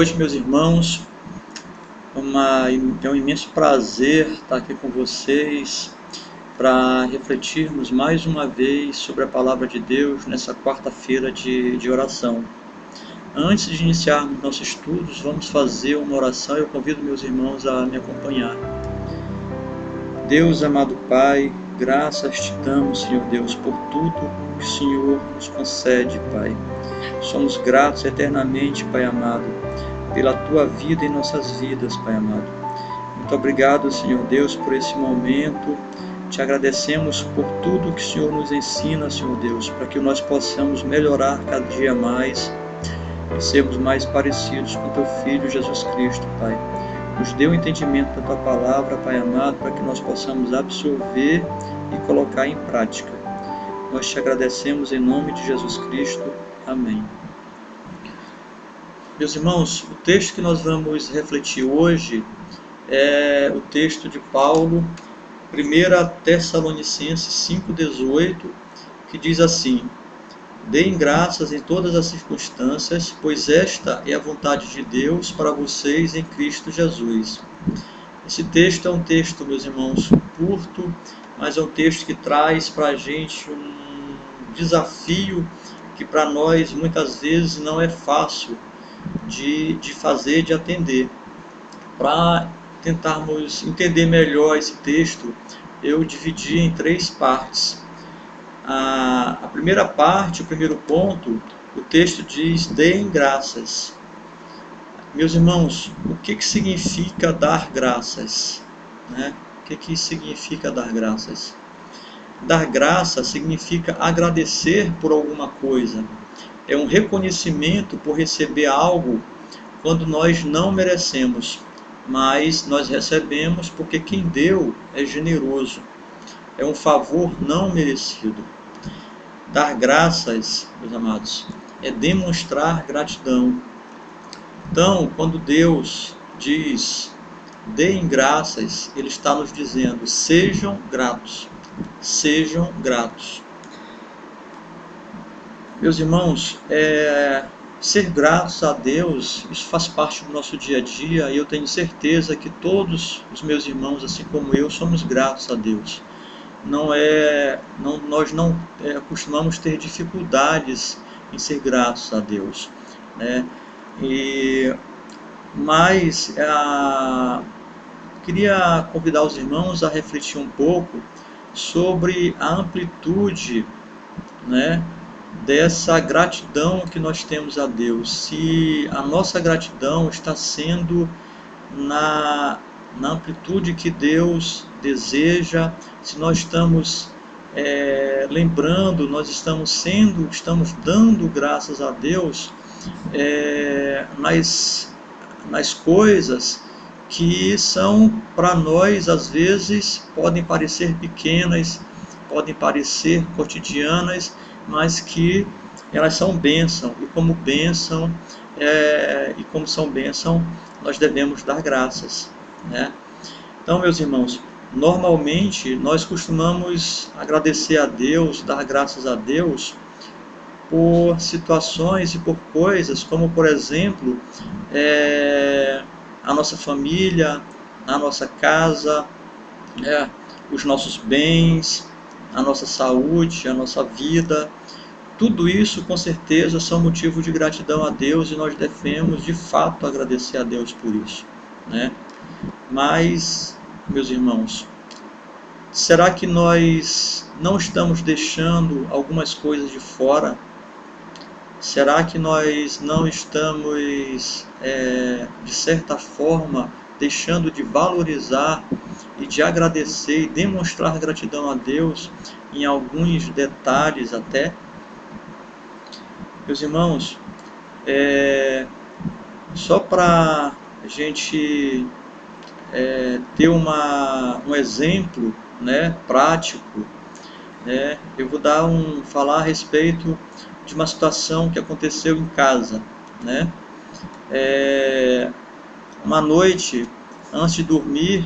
noite, meus irmãos. É um imenso prazer estar aqui com vocês para refletirmos mais uma vez sobre a Palavra de Deus nessa quarta-feira de oração. Antes de iniciarmos nossos estudos, vamos fazer uma oração e eu convido meus irmãos a me acompanhar. Deus, amado Pai, graças te damos, Senhor Deus, por tudo que o Senhor nos concede, Pai. Somos gratos eternamente, Pai amado, pela Tua vida em nossas vidas, Pai amado. Muito obrigado, Senhor Deus, por esse momento. Te agradecemos por tudo que o Senhor nos ensina, Senhor Deus, para que nós possamos melhorar cada dia mais e sermos mais parecidos com Teu Filho Jesus Cristo, Pai. Nos dê o entendimento da Tua palavra, Pai amado, para que nós possamos absorver e colocar em prática. Nós te agradecemos em nome de Jesus Cristo. Amém. Meus irmãos, o texto que nós vamos refletir hoje é o texto de Paulo, 1 Tessalonicenses 5,18, que diz assim: deem graças em todas as circunstâncias, pois esta é a vontade de Deus para vocês em Cristo Jesus. Esse texto é um texto, meus irmãos, curto, mas é um texto que traz para a gente um desafio que para nós muitas vezes não é fácil de fazer, de atender. Para tentarmos entender melhor esse texto, eu dividi em 3 partes. A primeira parte, o primeiro ponto, o texto diz: deem graças. Meus irmãos, o que significa dar graças? O que significa dar graças? Dar graça significa agradecer por alguma coisa. É um reconhecimento por receber algo quando nós não merecemos, mas nós recebemos porque quem deu é generoso. É um favor não merecido. Dar graças, meus amados, é demonstrar gratidão. Então, quando Deus diz deem graças, Ele está nos dizendo: sejam gratos. Sejam gratos. Meus irmãos, ser gratos a Deus, isso faz parte do nosso dia a dia, e eu tenho certeza que todos os meus irmãos, assim como eu, somos gratos a Deus. Nós não costumamos ter dificuldades em ser gratos a Deus, né? Mas queria convidar os irmãos a refletir um pouco sobre a amplitude, né, dessa gratidão que nós temos a Deus. Se a nossa gratidão está sendo na amplitude que Deus deseja, se nós estamos lembrando, nós estamos dando graças a Deus nas coisas que são, para nós, às vezes, podem parecer pequenas, podem parecer cotidianas, mas que elas são bênção, e como são bênção, nós devemos dar graças, né? Então, meus irmãos, normalmente nós costumamos agradecer a Deus, dar graças a Deus por situações e por coisas, como por exemplo, a nossa família, a nossa casa, os nossos bens, a nossa saúde, a nossa vida. Tudo isso, com certeza, são motivos de gratidão a Deus, e nós devemos, de fato, agradecer a Deus por isso, né? Mas, meus irmãos, será que nós não estamos deixando algumas coisas de fora? Será que nós não estamos, de certa forma, deixando de valorizar e de agradecer e demonstrar gratidão a Deus em alguns detalhes até? Meus irmãos, só para a gente ter um exemplo, né, prático, né, eu vou falar a respeito de uma situação que aconteceu em casa, né? Uma noite, antes de dormir,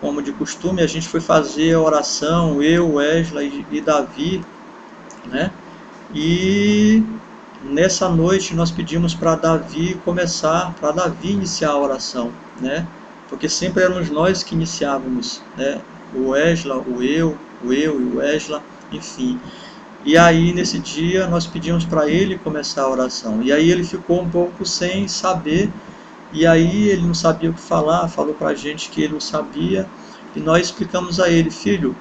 como de costume, a gente foi fazer a oração, eu, Wesley e Davi, né? E nessa noite nós pedimos para Davi iniciar a oração, né? Porque sempre éramos nós que iniciávamos, né? O Esla, o eu e o Esla, enfim. E aí nesse dia nós pedimos para ele começar a oração. E aí ele ficou um pouco sem saber, e aí ele não sabia o que falar, falou para a gente que ele não sabia, e nós explicamos a ele: filho,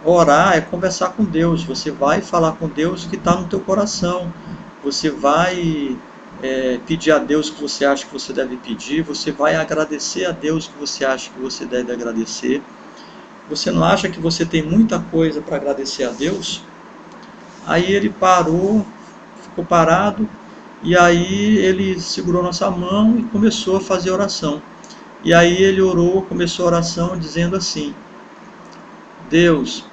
orar é conversar com Deus. Você vai falar com Deus o que está no teu coração. Você vai pedir a Deus o que você acha que você deve pedir. Você vai agradecer a Deus o que você acha que você deve agradecer. Você não acha que você tem muita coisa para agradecer a Deus? Aí ele parou, ficou parado, e aí ele segurou nossa mão e começou a fazer oração. E aí ele orou, começou a oração dizendo assim: Deus,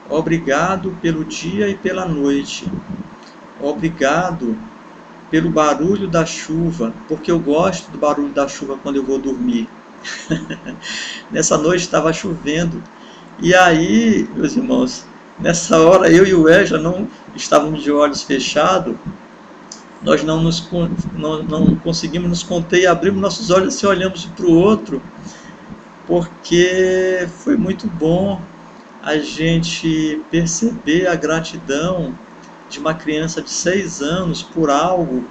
obrigado pelo dia e pela noite. Obrigado pelo barulho da chuva, porque eu gosto do barulho da chuva quando eu vou dormir. Nessa noite estava chovendo. E aí, meus irmãos, nessa hora eu e o Eja não estávamos de olhos fechados. Nós não conseguimos nos conter e abrimos nossos olhos e olhamos um para o outro, porque foi muito bom a gente perceber a gratidão de uma criança de 6 anos por algo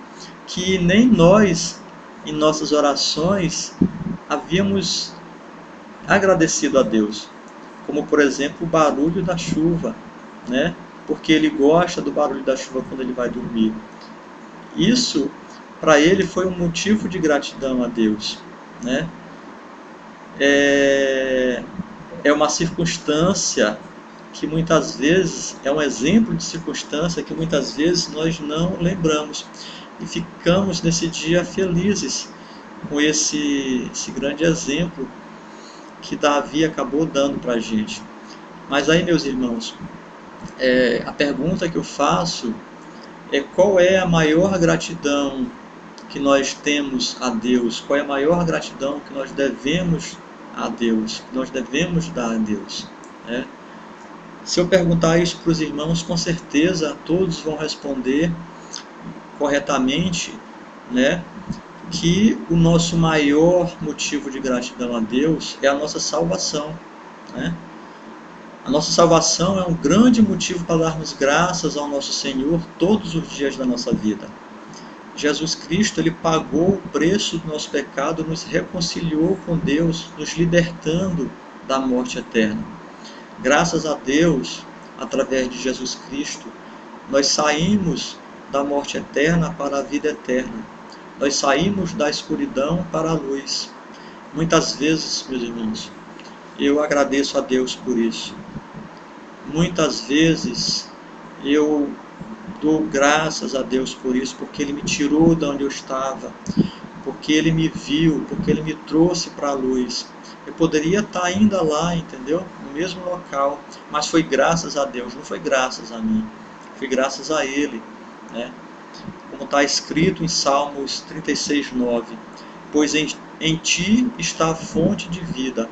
que nem nós, em nossas orações, havíamos agradecido a Deus. Como, por exemplo, o barulho da chuva, né? Porque ele gosta do barulho da chuva quando ele vai dormir. Isso, para ele, foi um motivo de gratidão a Deus, né? É uma circunstância que muitas vezes, é um exemplo de circunstância que muitas vezes nós não lembramos. E ficamos nesse dia felizes com esse grande exemplo que Davi acabou dando para a gente. Mas aí, meus irmãos, a pergunta que eu faço é: qual é a maior gratidão que nós temos a Deus? Qual é a maior gratidão que nós devemos a Deus, que nós devemos dar a Deus, né? Se eu perguntar isso para os irmãos, com certeza todos vão responder corretamente, né, que o nosso maior motivo de gratidão a Deus é a nossa salvação, né? A nossa salvação é um grande motivo para darmos graças ao nosso Senhor todos os dias da nossa vida. Jesus Cristo, ele pagou o preço do nosso pecado, nos reconciliou com Deus, nos libertando da morte eterna. Graças a Deus, através de Jesus Cristo, nós saímos da morte eterna para a vida eterna. Nós saímos da escuridão para a luz. Muitas vezes, meus irmãos, eu agradeço a Deus por isso. Muitas vezes eu dou graças a Deus por isso, porque Ele me tirou de onde eu estava, porque Ele me viu, porque Ele me trouxe para a luz. Eu poderia estar ainda lá, entendeu? No mesmo local, mas foi graças a Deus, não foi graças a mim, foi graças a Ele, né? Como está escrito em Salmos 36:9: pois em ti está a fonte de vida,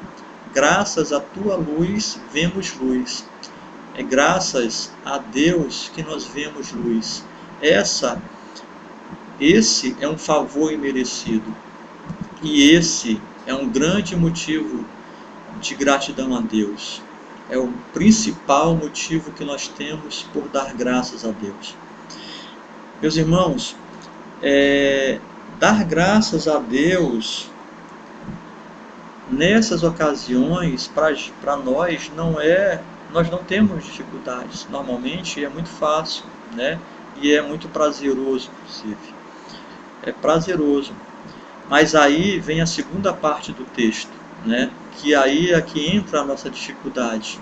graças à tua luz vemos luz. É graças a Deus que nós vemos luz. Esse é um favor imerecido. E esse é um grande motivo de gratidão a Deus. É o principal motivo que nós temos por dar graças a Deus. Meus irmãos, dar graças a Deus nessas ocasiões, para nós, nós não temos dificuldades. Normalmente é muito fácil, né? E é muito prazeroso, inclusive. É prazeroso. Mas aí vem a segunda parte do texto, né? Que aí é que entra a nossa dificuldade,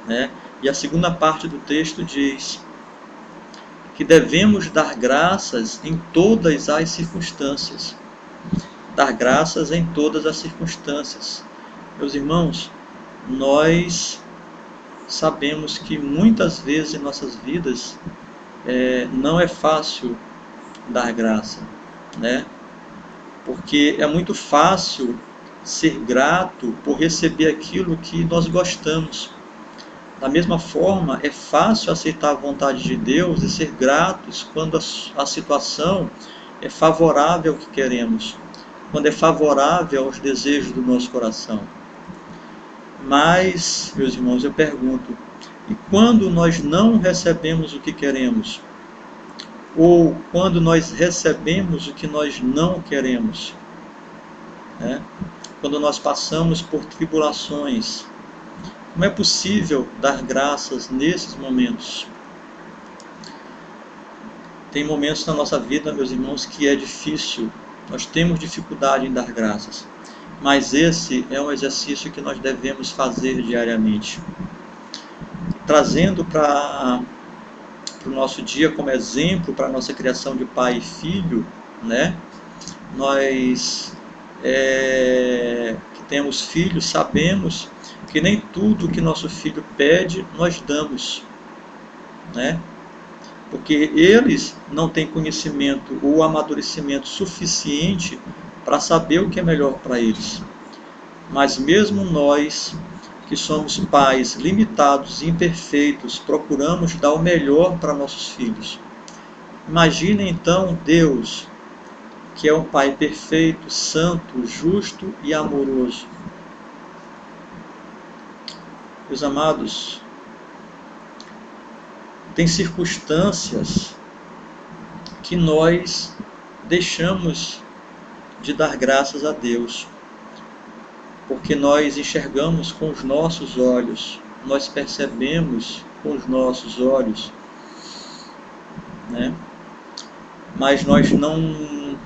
né? E a segunda parte do texto diz que devemos dar graças em todas as circunstâncias. Dar graças em todas as circunstâncias. Meus irmãos, nós sabemos que muitas vezes em nossas vidas não é fácil dar graça, né? Porque é muito fácil ser grato por receber aquilo que nós gostamos. Da mesma forma, é fácil aceitar a vontade de Deus e ser gratos quando a situação é favorável ao que queremos, quando é favorável aos desejos do nosso coração. Mas, meus irmãos, eu pergunto, e quando nós não recebemos o que queremos? Ou quando nós recebemos o que nós não queremos? Né? Quando nós passamos por tribulações, como é possível dar graças nesses momentos? Tem momentos na nossa vida, meus irmãos, que é difícil. Nós temos dificuldade em dar graças. Mas esse é um exercício que nós devemos fazer diariamente. Trazendo para o nosso dia como exemplo, para a nossa criação de pai e filho, né? Nós que temos filhos, sabemos que nem tudo que nosso filho pede, nós damos, né? Porque eles não têm conhecimento ou amadurecimento suficiente para saber o que é melhor para eles. Mas mesmo nós, que somos pais limitados e imperfeitos, procuramos dar o melhor para nossos filhos. Imagine então Deus, que é um Pai perfeito, santo, justo e amoroso. Meus amados, tem circunstâncias que nós deixamos de dar graças a Deus, porque nós enxergamos com os nossos olhos, nós percebemos com os nossos olhos, né? Mas nós não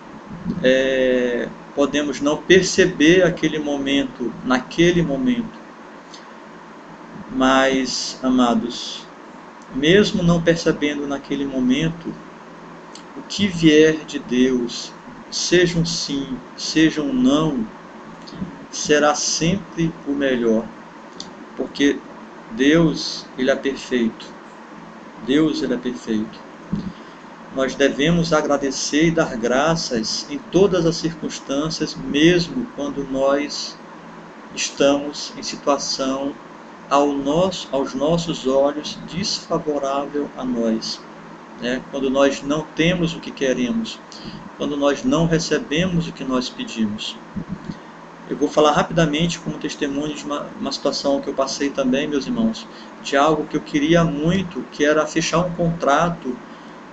podemos não perceber aquele momento, naquele momento. Mas, amados, mesmo não percebendo naquele momento, o que vier de Deus, seja um sim, seja um não, será sempre o melhor, porque Deus, Ele é perfeito. Deus, Ele é perfeito. Nós devemos agradecer e dar graças em todas as circunstâncias, mesmo quando nós estamos em situação aos nossos olhos desfavorável a nós, né? Quando nós não temos o que queremos, quando nós não recebemos o que nós pedimos. Eu vou falar rapidamente como testemunho de uma situação que eu passei também, meus irmãos, de algo que eu queria muito, que era fechar um contrato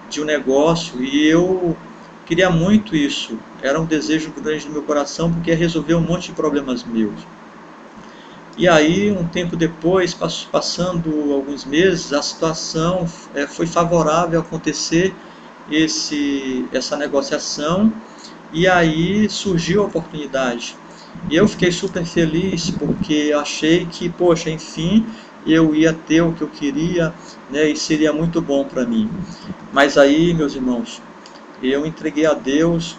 de um negócio, e eu queria muito isso. Era um desejo grande no meu coração, porque ia resolver um monte de problemas meus. E aí, um tempo depois, passando alguns meses, a situação foi favorável a acontecer essa negociação, e aí surgiu a oportunidade. E eu fiquei super feliz, porque achei que, poxa, enfim, eu ia ter o que eu queria, né, e seria muito bom para mim. Mas aí, meus irmãos, eu entreguei a Deus,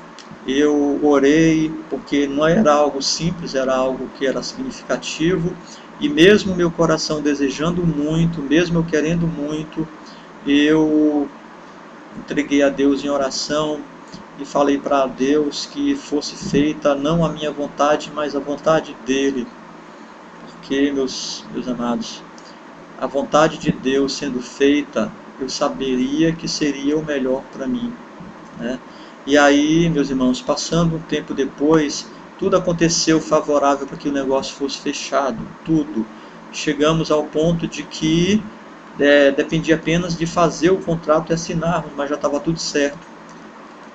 eu orei, porque não era algo simples, era algo que era significativo, e mesmo meu coração desejando muito, mesmo eu querendo muito, eu entreguei a Deus em oração e falei para Deus que fosse feita não a minha vontade, mas a vontade dEle. Porque, meus amados, a vontade de Deus sendo feita, eu saberia que seria o melhor para mim, né? E aí, meus irmãos, passando um tempo depois, tudo aconteceu favorável para que o negócio fosse fechado, tudo. Chegamos ao ponto de que dependia apenas de fazer o contrato e assinarmos, mas já estava tudo certo.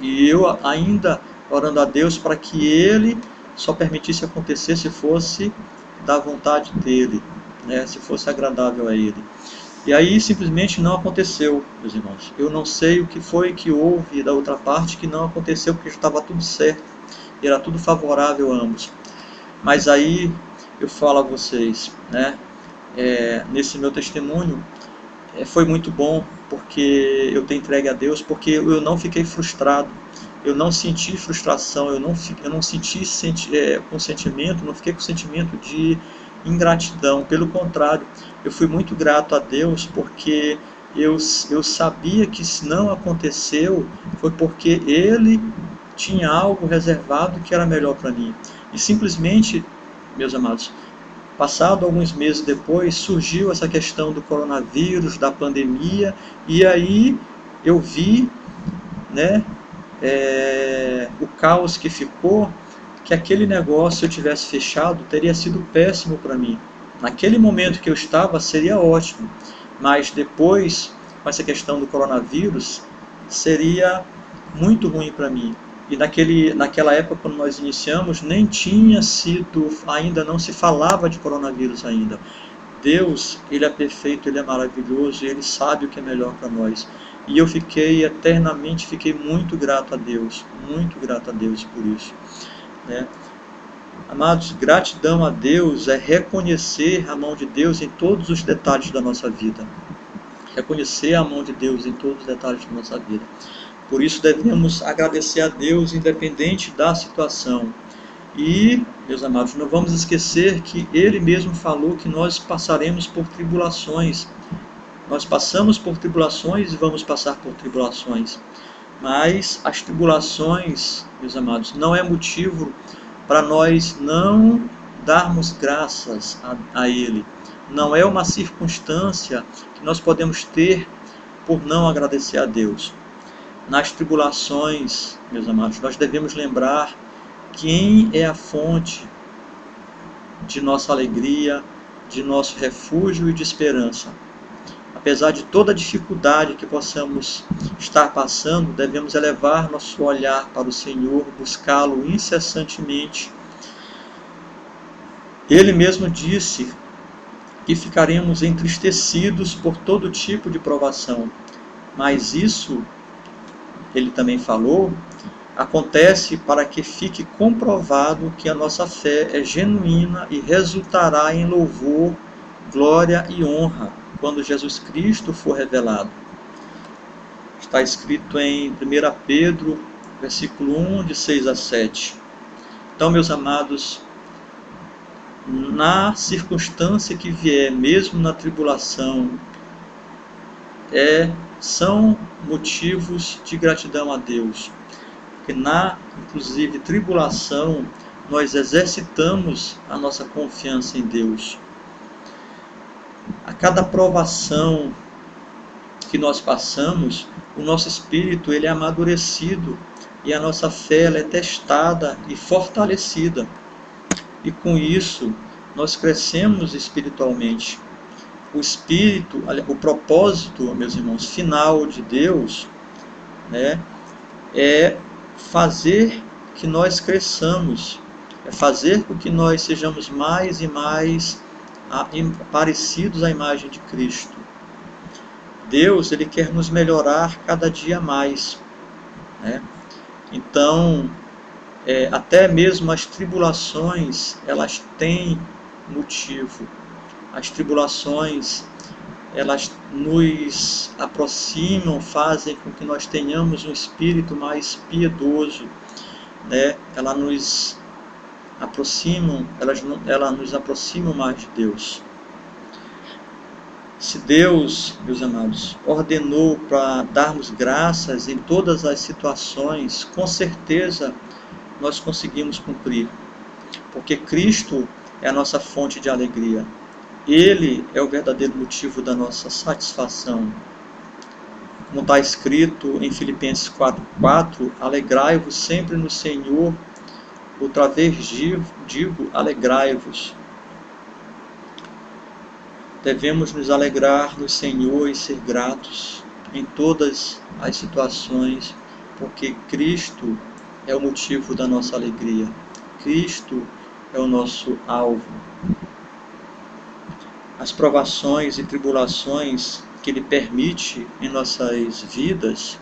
E eu ainda orando a Deus para que Ele só permitisse acontecer se fosse da vontade dEle, né? Se fosse agradável a Ele. E aí simplesmente não aconteceu, meus irmãos. Eu não sei o que foi que houve da outra parte que não aconteceu, porque já estava tudo certo, era tudo favorável a ambos. Mas aí eu falo a vocês, né? Nesse meu testemunho, foi muito bom, porque eu tenho entregue a Deus, porque eu não fiquei frustrado, eu não senti frustração, eu não senti com sentimento, não fiquei com sentimento de ingratidão. Pelo contrário, eu fui muito grato a Deus, porque eu sabia que se não aconteceu, foi porque Ele tinha algo reservado que era melhor para mim. E simplesmente, meus amados, Passado alguns meses depois, surgiu essa questão do coronavírus, da pandemia, e aí eu vi, né, o caos que ficou, que aquele negócio, se eu tivesse fechado, teria sido péssimo para mim. Naquele momento que eu estava, seria ótimo, mas depois, com essa questão do coronavírus, seria muito ruim para mim. E naquela época, quando nós iniciamos, nem tinha sido, ainda não se falava de coronavírus ainda. Deus, Ele é perfeito, Ele é maravilhoso, Ele sabe o que é melhor para nós. E eu eternamente fiquei muito grato a Deus por isso, né? Amados, gratidão a Deus é reconhecer a mão de Deus em todos os detalhes da nossa vida. Reconhecer a mão de Deus em todos os detalhes da nossa vida. Por isso devemos agradecer a Deus independente da situação. E, meus amados, não vamos esquecer que Ele mesmo falou que nós passaremos por tribulações. Nós passamos por tribulações e vamos passar por tribulações. Mas as tribulações, meus amados, não é motivo para nós não darmos graças a Ele. Não é uma circunstância que nós podemos ter por não agradecer a Deus. Nas tribulações, meus amados, nós devemos lembrar quem é a fonte de nossa alegria, de nosso refúgio e de esperança. Apesar de toda a dificuldade que possamos estar passando, devemos elevar nosso olhar para o Senhor, buscá-lo incessantemente. Ele mesmo disse que ficaremos entristecidos por todo tipo de provação, mas isso, ele também falou, acontece para que fique comprovado que a nossa fé é genuína e resultará em louvor, glória e honra quando Jesus Cristo for revelado. Está escrito em 1 Pedro, versículo 1, de 6 a 7. Então, meus amados, na circunstância que vier, mesmo na tribulação, são motivos de gratidão a Deus. Porque inclusive, tribulação, nós exercitamos a nossa confiança em Deus. A cada provação que nós passamos, o nosso espírito ele é amadurecido e a nossa fé ela é testada e fortalecida. E com isso, nós crescemos espiritualmente. O espírito, o propósito, meus irmãos, final de Deus, né, é fazer que nós cresçamos, é fazer com que nós sejamos mais e mais parecidos à imagem de Cristo. Deus, Ele quer nos melhorar cada dia mais, né? Então, até mesmo as tribulações, elas têm motivo. As tribulações, elas nos aproximam, fazem com que nós tenhamos um espírito mais piedoso, né? Elas nos aproximam mais de Deus. Se Deus, meus amados, ordenou para darmos graças em todas as situações, com certeza nós conseguimos cumprir, porque Cristo é a nossa fonte de alegria. Ele é o verdadeiro motivo da nossa satisfação. Como está escrito em Filipenses 4:4, alegrai-vos sempre no Senhor. Outra vez digo, alegrai-vos. Devemos nos alegrar no Senhor e ser gratos em todas as situações, porque Cristo é o motivo da nossa alegria. Cristo é o nosso alvo. As provações e tribulações que Ele permite em nossas vidas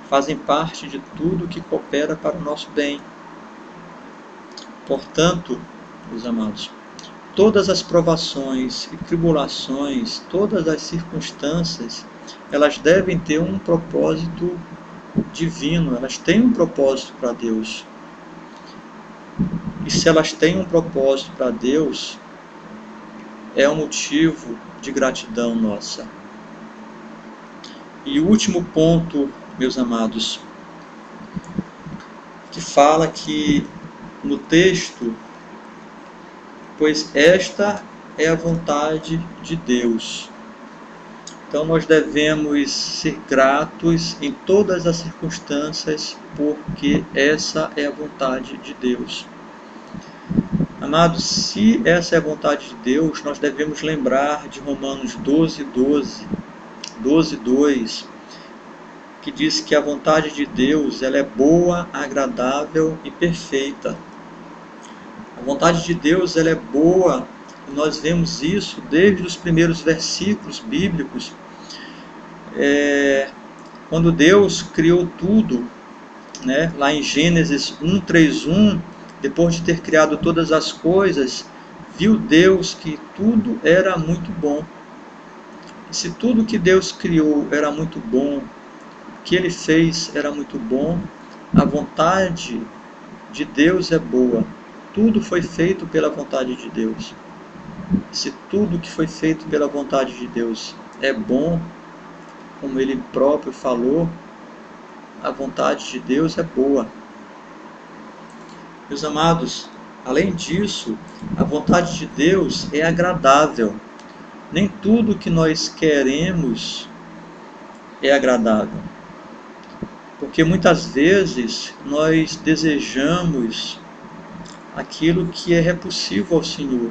fazem parte de tudo que coopera para o nosso bem. Portanto, meus amados, todas as provações e tribulações, todas as circunstâncias, elas devem ter um propósito divino, elas têm um propósito para Deus. E se elas têm um propósito para Deus, é um motivo de gratidão nossa. E o último ponto, meus amados, que fala que no texto, pois esta é a vontade de Deus. Então nós devemos ser gratos em todas as circunstâncias, porque essa é a vontade de Deus. Amados, se essa é a vontade de Deus, nós devemos lembrar de Romanos 12:2, que diz que a vontade de Deus ela é boa, agradável e perfeita. A vontade de Deus ela é boa, e nós vemos isso desde os primeiros versículos bíblicos. Quando Deus criou tudo, né, lá em Gênesis 1:3:1, depois de ter criado todas as coisas, viu Deus que tudo era muito bom. E se tudo que Deus criou era muito bom, o que Ele fez era muito bom, a vontade de Deus é boa. Tudo foi feito pela vontade de Deus. Se tudo que foi feito pela vontade de Deus é bom, como Ele próprio falou, a vontade de Deus é boa. Meus amados, além disso, a vontade de Deus é agradável. Nem tudo que nós queremos é agradável. Porque muitas vezes nós desejamos aquilo que é repulsivo ao Senhor.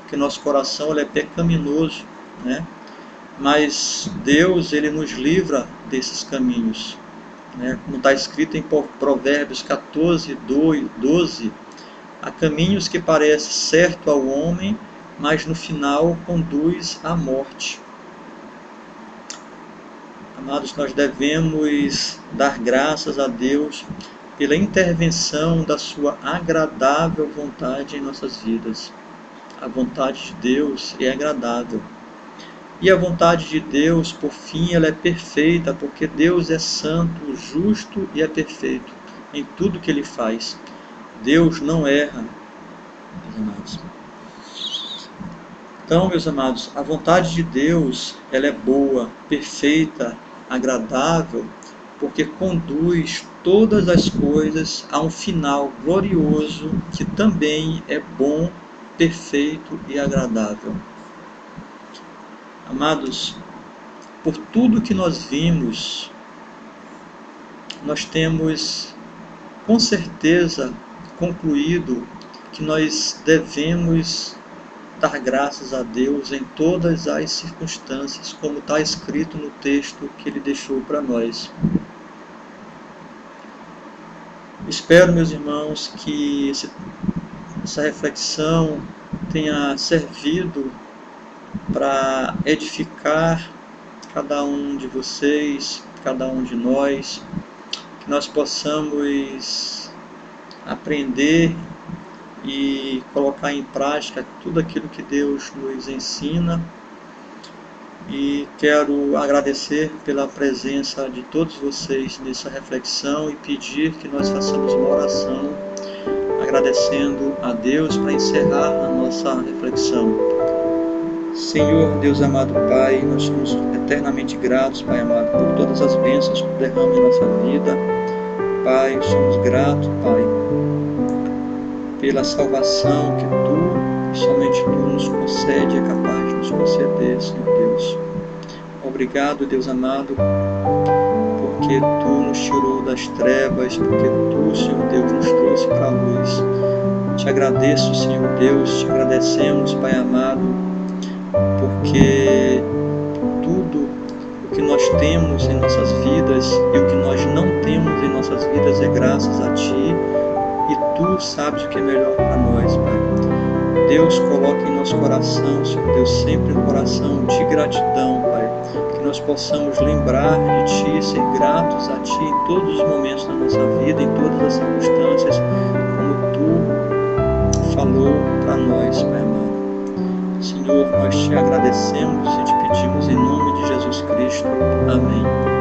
Porque nosso coração ele é pecaminoso, né? Mas Deus ele nos livra desses caminhos. Como está escrito em Provérbios 14:12, há caminhos que parecem certo ao homem, mas no final conduz à morte. Amados, nós devemos dar graças a Deus pela intervenção da sua agradável vontade em nossas vidas. A vontade de Deus é agradável. E a vontade de Deus, por fim, ela é perfeita, porque Deus é santo, justo e é perfeito em tudo que Ele faz. Deus não erra, meus amados. Então, meus amados, a vontade de Deus, ela é boa, perfeita, agradável, porque conduz todas as coisas a um final glorioso, que também é bom, perfeito e agradável. Amados, por tudo que nós vimos, nós temos com certeza concluído que nós devemos dar graças a Deus em todas as circunstâncias, como está escrito no texto que Ele deixou para nós. Espero, meus irmãos, que essa reflexão tenha servido para edificar cada um de vocês, cada um de nós, que nós possamos aprender e colocar em prática tudo aquilo que Deus nos ensina. E quero agradecer pela presença de todos vocês nessa reflexão e pedir que nós façamos uma oração agradecendo a Deus para encerrar a nossa reflexão. Senhor, Deus amado Pai, nós somos eternamente gratos, Pai amado, por todas as bênçãos que Tu derrama em nossa vida. Pai, somos gratos, Pai, pela salvação que Tu, somente Tu nos concede, é capaz de nos conceder, Senhor Deus. Obrigado, Deus amado, porque Tu nos tirou das trevas, porque Tu, Senhor Deus, nos trouxe para a luz. Te agradeço, Senhor Deus, te agradecemos, Pai amado, porque tudo o que nós temos em nossas vidas e o que nós não temos em nossas vidas é graças a Ti, e Tu sabes o que é melhor para nós, Pai. Deus, coloque em nosso coração, Senhor Deus, sempre um coração de gratidão, Pai, que nós possamos lembrar de Ti, ser gratos a Ti em todos os momentos da nossa vida, em todas as circunstâncias, como Tu falou para nós, Pai amado. Senhor, nós Te agradecemos e Te pedimos em nome de Jesus Cristo. Amém.